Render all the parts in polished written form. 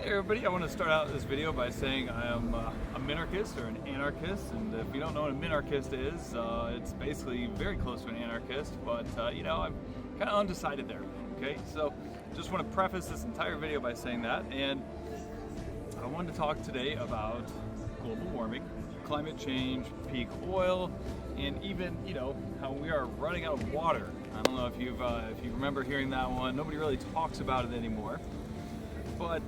Hey everybody, I want to start out this video by saying I am a minarchist or an anarchist, and if you don't know what a minarchist is, it's basically very close to an anarchist, but I'm kind of undecided there, okay? So just want to preface this entire video by saying that, and I wanted to talk today about global warming, climate change, peak oil, and even, how we are running out of water. I don't know if you remember hearing that one. Nobody really talks about it anymore. But,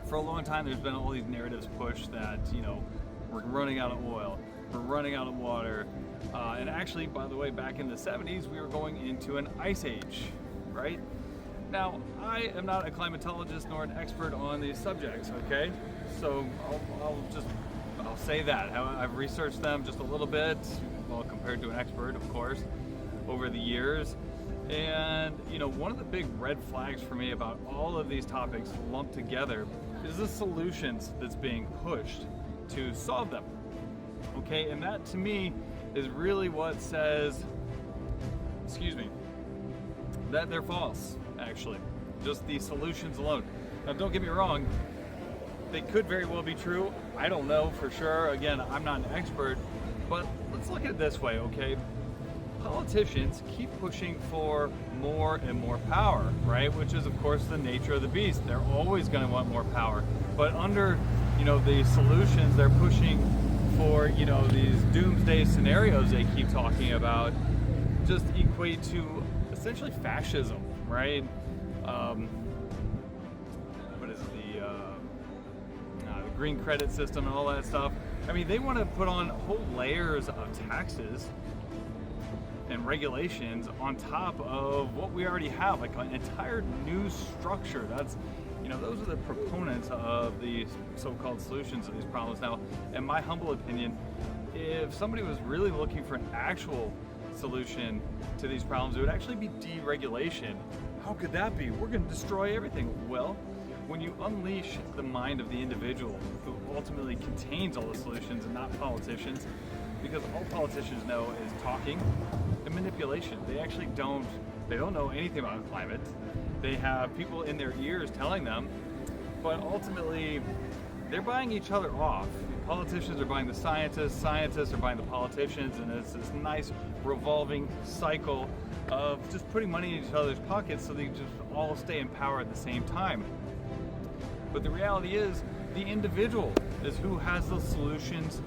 for a long time there's been all these narratives pushed that, we're running out of oil, we're running out of water. And actually, by the way, back in the 70s, we were going into an ice age, right? Now, I am not a climatologist nor an expert on these subjects, okay? So I'll say that. I've researched them just a little bit, well, compared to an expert, of course, over the years. And, one of the big red flags for me about all of these topics lumped together is the solutions that's being pushed to solve them. Okay, and that to me is really what says, that they're false, actually. Just the solutions alone. Now, don't get me wrong, they could very well be true. I don't know for sure. Again, I'm not an expert, but let's look at it this way, okay? Politicians keep pushing for more and more power, right? Which is, of course, the nature of the beast. They're always going to want more power. But under, the solutions they're pushing for, these doomsday scenarios they keep talking about, just equate to essentially fascism, right? What is it, the green credit system and all that stuff. I mean, they want to put on whole layers of taxes and regulations on top of what we already have, like an entire new structure. That's, those are the proponents of the so-called solutions of these problems. Now, in my humble opinion, if somebody was really looking for an actual solution to these problems, it would actually be deregulation. How could that be? We're going to destroy everything. Well, when you unleash the mind of the individual who ultimately contains all the solutions and not politicians, because all politicians know is talking and manipulation. They actually don't know anything about climate. They have people in their ears telling them, but ultimately they're buying each other off. Politicians are buying the scientists are buying the politicians, and it's this nice revolving cycle of just putting money in each other's pockets so they just all stay in power at the same time. But the reality is, the individual is who has the solutions